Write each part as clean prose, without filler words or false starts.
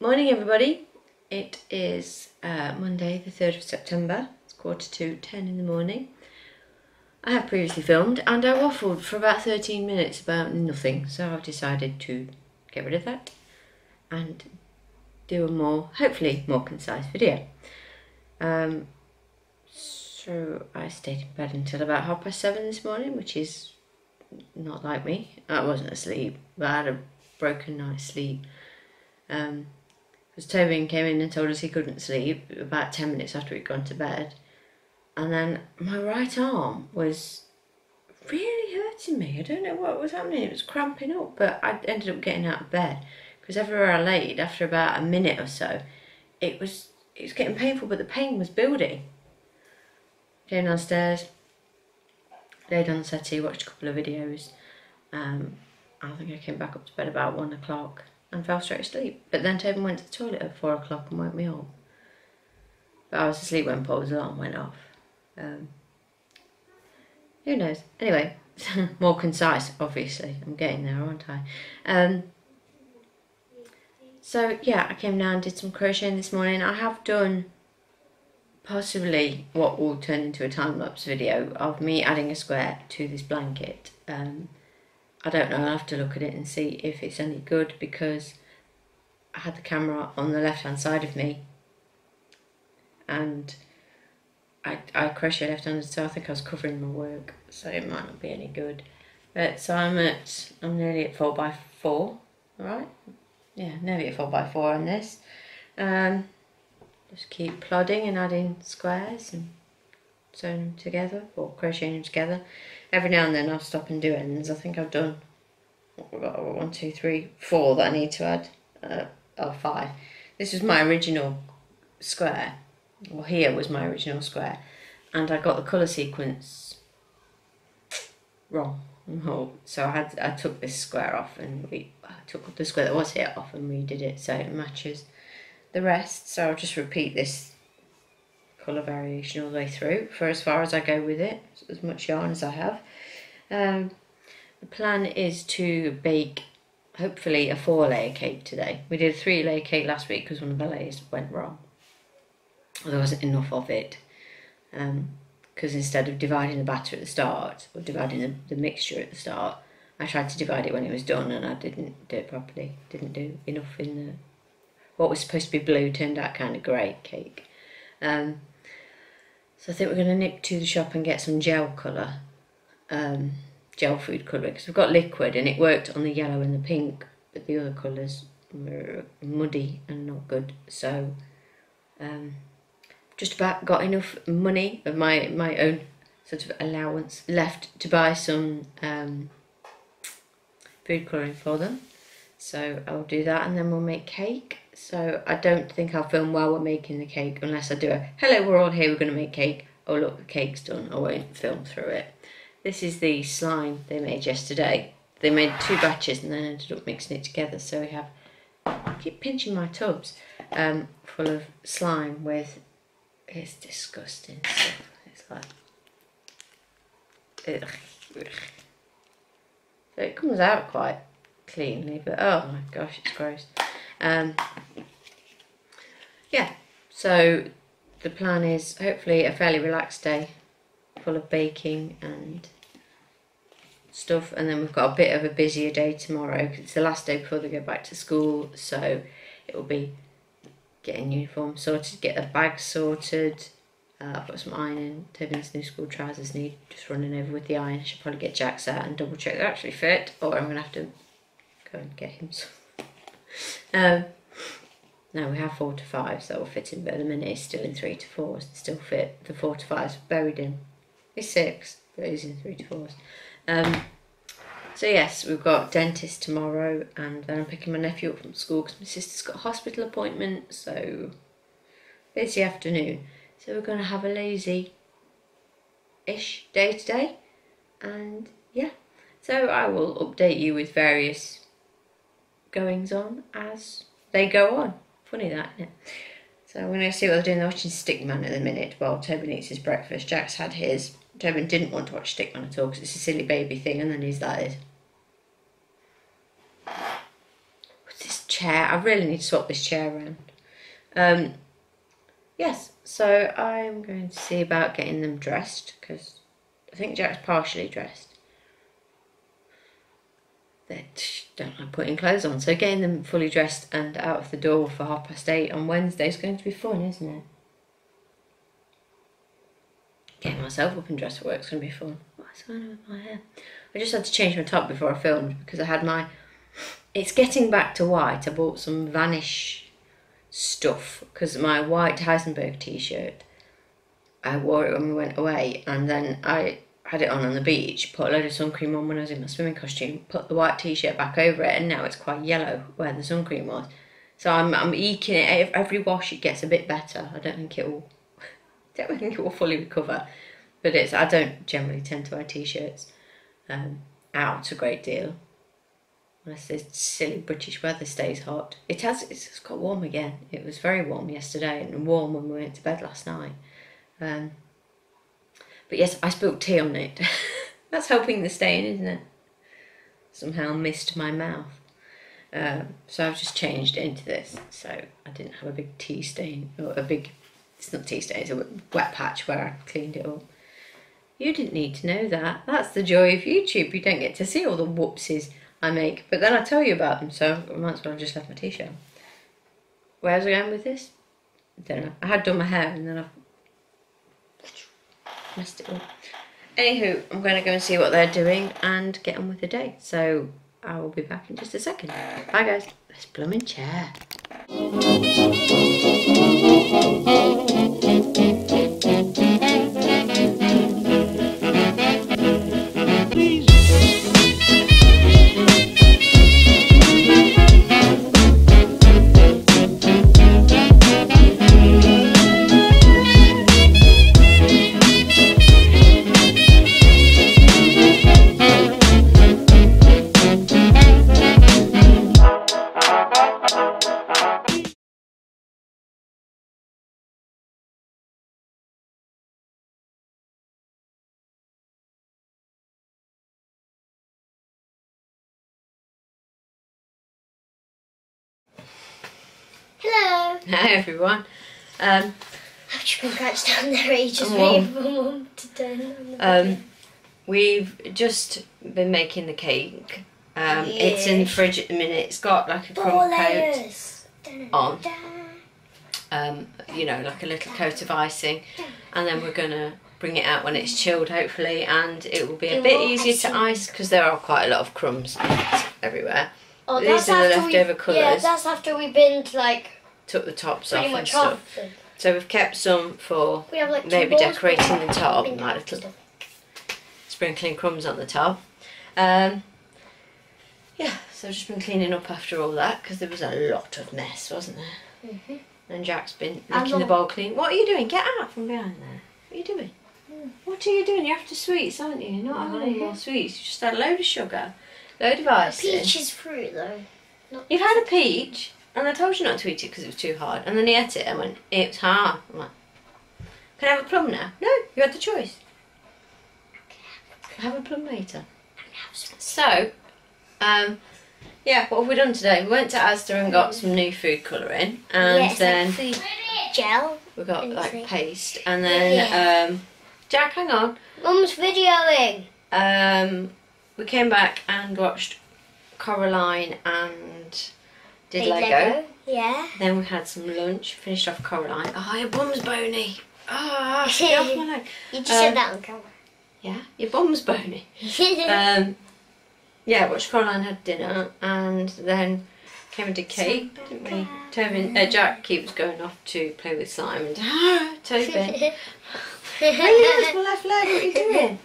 Morning everybody, it is Monday the 3rd of September, it's 10:45 in the morning. I have previously filmed and I waffled for about 13 minutes about nothing, so I've decided to get rid of that and do a hopefully more concise video. So I stayed in bed until about 7:30 this morning, which is not like me. I wasn't asleep, but I had a broken night's sleep. Because Toby came in and told us he couldn't sleep about 10 minutes after he'd gone to bed. And then my right arm was really hurting me. I don't know what was happening. It was cramping up, but I ended up getting out of bed because everywhere I laid, after about a minute or so, it was getting painful, but the pain was building. Came downstairs, laid on the settee, watched a couple of videos. I think I came back up to bed about 1 o'clock. And fell straight asleep. But then Toby went to the toilet at 4 o'clock and woke me up. But I was asleep when Paul's alarm went off. Who knows? Anyway, more concise, obviously. I'm getting there, aren't I? So, yeah, I came down and did some crocheting this morning. I have done possibly what will turn into a time-lapse video of me adding a square to this blanket. I don't know, I'll have to look at it and see if it's any good because I had the camera on the left hand side of me and I crochet left-handed, so I think I was covering my work, so it might not be any good. But so I'm nearly at 4x4, alright? Yeah, nearly at 4x4 on this. Just keep plodding and adding squares and sewing them together or crocheting them together. Every now and then I'll stop and do ends. I think I've done 1, 2, 3, 4 that I need to add, or 5. This was my original square, well here was my original square, and I got the colour sequence wrong. So I took this square off and I took the square that was here off and redid it so it matches the rest. So I'll just repeat this colour variation all the way through for as far as I go with it, as much yarn as I have. The plan is to bake hopefully a 4-layer cake today. We did a 3-layer cake last week because one of the layers went wrong. There wasn't enough of it because instead of dividing the batter at the start or dividing the mixture at the start, I tried to divide it when it was done and I didn't do it properly. Didn't do enough in the what was supposed to be blue turned out kind of grey cake. So I think we're going to nip to the shop and get some gel colour, gel food colour, because we've got liquid and it worked on the yellow and the pink, but the other colours were muddy and not good. So just about got enough money of my own sort of allowance left to buy some food colouring for them. So I'll do that and then we'll make cake. So I don't think I'll film while we're making the cake unless I do a hello, we're all here, we're going to make cake. Oh look, the cake's done. I won't film through it. This is the slime they made yesterday. They made 2 batches and then ended up mixing it together. So we have, I keep pinching my tubs, full of slime with, it's disgusting stuff. It's like, ugh. So it comes out quite cleanly, but oh my gosh, it's gross. Yeah, so the plan is hopefully a fairly relaxed day full of baking and stuff, and then we've got a bit of a busier day tomorrow because it's the last day before they go back to school, so it will be getting uniforms sorted, get the bags sorted. I've got some ironing. Toby's new school trousers need just running over with the iron. I should probably get Jack's out and double check they're actually fit, or I'm going to have to go and get him some. No, we have 4 to 5, so that will fit in, but at the minute it's still in 3 to 4s. Still fit. The 4 to 5's buried in. It's 6, but it's in 3 to 4s. So yes, we've got dentist tomorrow, and then I'm picking my nephew up from school because my sister's got a hospital appointment, so busy afternoon. So we're going to have a lazy-ish day today, and yeah. So I will update you with various goings on as they go on. Funny that, isn't it? So I'm going to see what they're doing. They're watching Stickman at the minute while Tobin eats his breakfast. Jack's had his. Tobin didn't want to watch Stickman at all because it's a silly baby thing, and then he's like this. What's this chair. I really need to swap this chair around. Yes, so I'm going to see about getting them dressed, because I think Jack's partially dressed. They don't like putting clothes on, so getting them fully dressed and out of the door for 8:30 on Wednesday is going to be fun, isn't it? Getting myself up and dressed for work is going to be fun. What's going on with my hair? I just had to change my top before I filmed because I had my... It's getting back to white. I bought some Vanish stuff because my white Heisenberg t-shirt, I wore it when we went away, and then I had it on the beach, put a load of sun cream on when I was in my swimming costume, put the white t-shirt back over it, and now it's quite yellow where the sun cream was. So I'm eking it. Every wash it gets a bit better. I don't think it will fully recover, but I don't generally tend to wear t-shirts out a great deal unless this silly British weather stays hot. It's got warm again. It was very warm yesterday and warm when we went to bed last night. But yes, I spilled tea on it. That's helping the stain, isn't it? Somehow missed my mouth. So I've just changed it into this, so I didn't have a big tea stain, or it's not tea stain, it's a wet patch where I cleaned it up. You didn't need to know that. That's the joy of YouTube. You don't get to see all the whoopsies I make, but then I tell you about them, so I might as well have just left my t-shirt on. Where was I going with this? I don't know. I had done my hair and then I've messed it up. Anywho, I'm going to go and see what they're doing and get on with the day. So I will be back in just a second. Bye guys. This blooming chair. Hello. Hi everyone. I've just been crouched down there ages waiting for Mum to turn on the We've just been making the cake. It's in the fridge at the minute. It's got like a crumb coat on. You know, like a little coat of icing, and then we're gonna bring it out when it's chilled, hopefully, and it will be a bit easier to ice because there are quite a lot of crumbs everywhere. Oh, these are the leftover colours. Yeah, that's after we've been took the tops off and stuff. So we've kept some for like maybe decorating the top, like little sprinkling crumbs on the top. Yeah, so I've just been cleaning up after all that because there was a lot of mess, wasn't there? And Jack's been making the bowl clean. What are you doing? Get out from behind there. What are you doing? What are you doing? You're after sweets, aren't you? You're not having any more sweets. You just had a load of sugar, load of icing. Peach is fruit though. You've had a peach, and I told you not to eat it because it was too hard. And then he ate it and went, it's hard. I'm like, can I have a plum now? No, you had the choice. Have a plum later. So, yeah, what have we done today? We went to Asda and got some new food colouring, and then like food gel. We got like paste, and then Jack, hang on. Mum's videoing. We came back and watched Coraline and did Lego. Yeah. Then we had some lunch, finished off Coraline. Oh, your bum's bony. Ah, get off my leg. You just said that on camera. Yeah, your bum's bony. Yeah, watched Coraline, had dinner, and then came and did cake, didn't we? Jack keeps going off to play with slime and Toby. Hey, that's my left leg, what are you doing?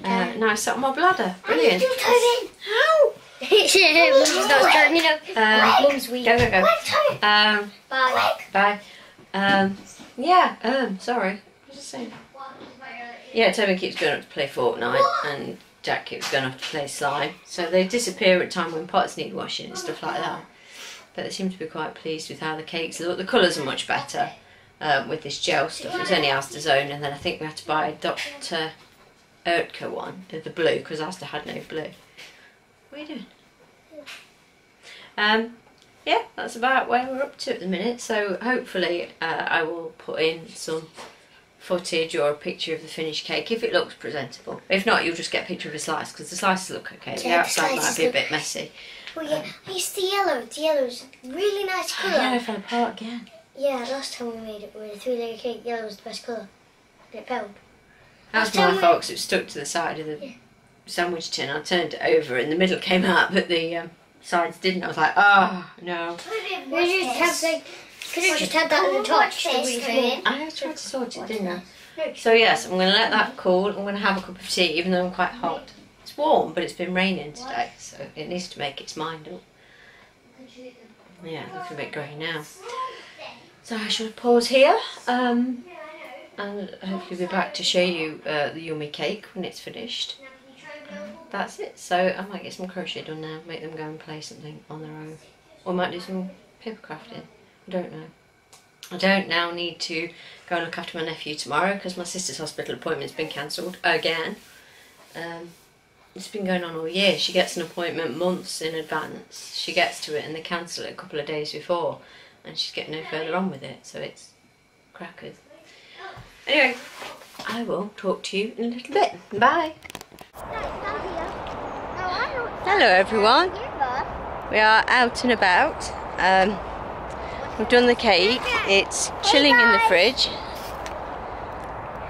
Now I sat on my bladder. Brilliant. How? Mum's not turning up. Mum's weak. Go. Bye. Bye. Yeah, sorry. What was I saying? Yeah, Toby keeps going up to play Fortnite, and Jack keeps going up to play slime. So they disappear at time when pots need washing and stuff like that. But they seem to be quite pleased with how the cakes look. The colours are much better with this gel stuff. It was only Asda's own, and then I think we had to buy a Dr. Oetker one, the blue, because Asda had no blue. What are you doing? Yeah, that's about where we're up to at the minute. So hopefully I will put in some footage or a picture of the finished cake if it looks presentable. If not, you'll just get a picture of a slice because the slices look okay. The outside might be a bit messy. Well, yeah, it's the yellow. The yellow's really nice colour. Oh, yeah, it fell apart again. Yeah, last time we made it with a 3-layer cake, yellow was the best colour. And it failed. That was my fault because it was stuck to the side of the sandwich tin. I turned it over and the middle came out, but the sides didn't. I was like, oh, no. Could you just have that on the top? I tried to sort it, didn't I? So yes, I'm going to let that cool. I'm going to have a cup of tea, even though I'm quite hot. It's warm, but it's been raining today, so it needs to make its mind up. Yeah, looking a bit grey now. So I shall pause here, and hopefully be back to show you the yummy cake when it's finished. That's it. So I might get some crochet done now, make them go and play something on their own. Or I might do some paper crafting. I don't know. I don't now need to go and look after my nephew tomorrow because my sister's hospital appointment's been cancelled again. It's been going on all year. She gets an appointment months in advance. She gets to it and they cancel it a couple of days before and she's getting no further on with it, so it's crackers. Anyway, I will talk to you in a little bit. Bye. Hello everyone. We are out and about. We've done the cake. It's chilling in the fridge.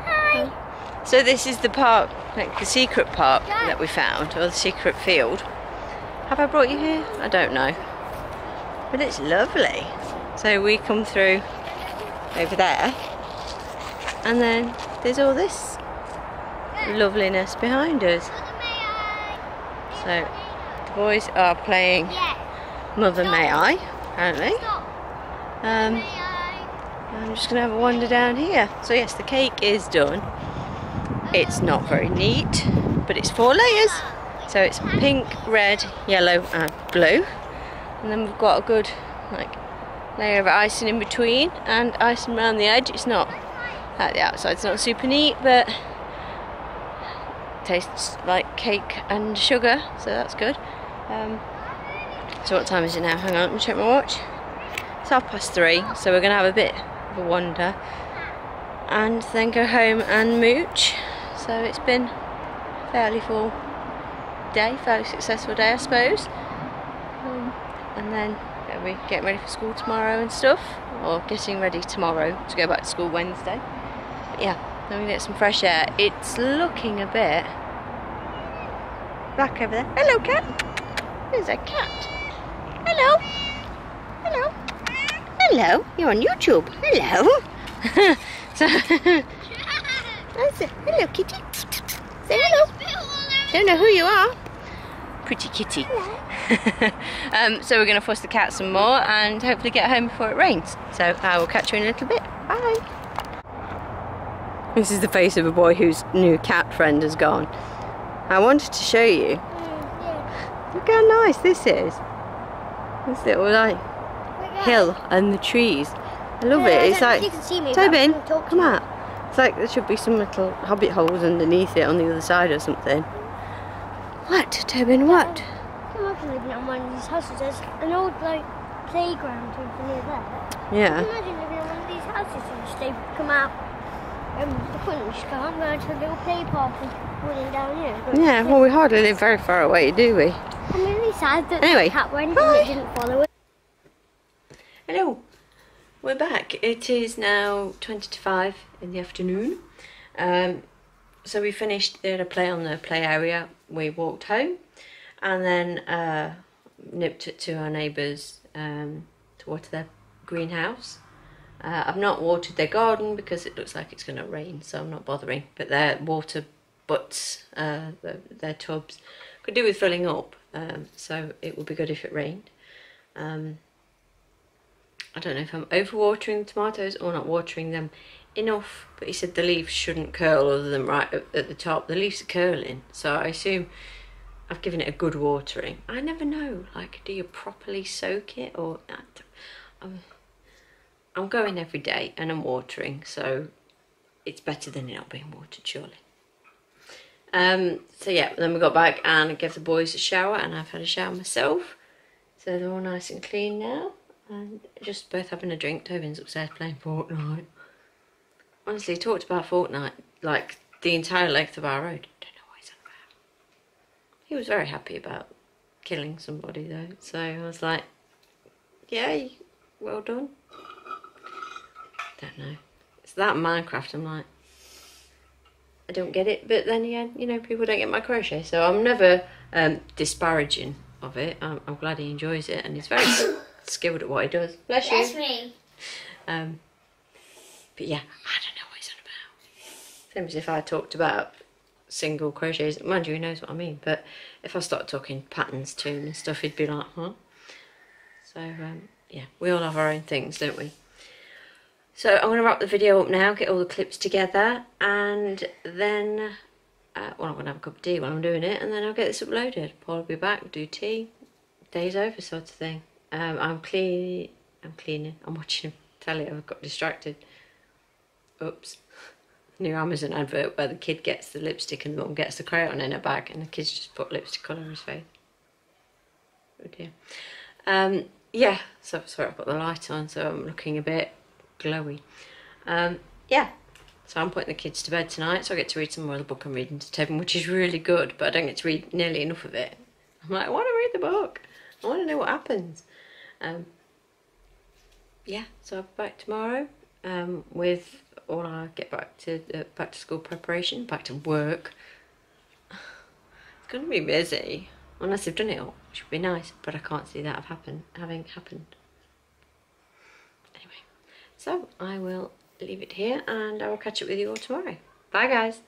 Hi. So this is the park, like the secret park that we found, or the secret field. Have I brought you here? I don't know. But it's lovely. So we come through over there, and then there's all this loveliness behind us. So the boys are playing Mother May I, apparently. I'm just going to have a wander down here. So yes, the cake is done. It's not very neat, but it's 4 layers. So it's pink, red, yellow and blue. And then we've got a good layer of icing in between and icing around the edge. It's not, at the outside it's not super neat, but tastes like cake and sugar, so that's good. So what time is it now? Hang on, let me check my watch. It's 3:30, so we're going to have a bit of a wander and then go home and mooch. So it's been a fairly full day, fairly successful day I suppose. And then we're getting ready for school tomorrow and stuff, or getting ready tomorrow to go back to school Wednesday. But yeah, then we get some fresh air. It's looking a bit black over there. Hello cat! There's a cat. Hello! Hello! Hello! You're on YouTube. Hello! So, that's it. Hello kitty. Say hello. Don't know who you are. Pretty kitty. So we're going to fuss the cat some more and hopefully get home before it rains. So I will catch you in a little bit. Bye. This is the face of a boy whose new cat friend has gone. I wanted to show you. Look how nice this is. This little hill and the trees. I love it. It's like, Tobin, come out. It's like there should be some little hobbit holes underneath it on the other side or something. What, Tobin, what? Imagine living on one of these houses. There's an old playground over near there. Yeah. Imagine living on one of these houses and just they come out. The couldn't just go, I'm going to a little play park and running down here. Yeah, well we hardly live very far away, do we? I'm really sad that anyway, the cat went and it didn't follow it. Hello, we're back. It is now 20 to 5 in the afternoon. So we finished the play on the play area. We walked home and then nipped it to our neighbours to water their greenhouse. I've not watered their garden because it looks like it's going to rain, so I'm not bothering. But their water butts, their tubs, could do with filling up, so it would be good if it rained. I don't know if I'm overwatering the tomatoes or not watering them enough, but he said the leaves shouldn't curl other than right at the top. The leaves are curling, so I assume I've given it a good watering. I never know, like, do you properly soak it or... I'm going every day and I'm watering, so it's better than it not being watered, surely. So yeah, then we got back and I gave the boys a shower and I've had a shower myself. So they're all nice and clean now, and just both having a drink. Tobin's upstairs playing Fortnite. Honestly, he talked about Fortnite like the entire length of our road. Don't know what he's on about. He was very happy about killing somebody though, so I was like, yeah, well done. Don't know. It's that Minecraft, I'm like, I don't get it, but then yeah, you know, people don't get my crochet, so I'm never disparaging of it. I'm glad he enjoys it, and he's very skilled at what he does. Bless you. That's me. But yeah, I don't know what he's on about. Same as if I talked about single crochets. Mind you, he knows what I mean, but if I start talking patterns to him and stuff, he'd be like, huh? So yeah, we all have our own things, don't we? So I'm going to wrap the video up now, get all the clips together, and then, well, I'm going to have a cup of tea while I'm doing it, and then I'll get this uploaded. Paul will be back, do tea, day's over sort of thing. I'm cleaning, I'm watching telly, I've got distracted. Oops. New Amazon advert where the kid gets the lipstick and the mum gets the crayon in her bag, and the kid's just put lipstick on his face. Oh dear. Yeah, so sorry, I've got the light on, so I'm looking a bit glowy. Yeah, so I'm putting the kids to bed tonight, so I get to read some more of the book I'm reading to Tobin, which is really good, but I don't get to read nearly enough of it. I'm like, I want to read the book. I want to know what happens. Yeah, so I'll be back tomorrow with all I get back to school preparation, back to work. It's going to be busy, unless they've done it all, which would be nice, but I can't see that having happened. Anyway, so I will leave it here, and I will catch up with you all tomorrow. Bye guys.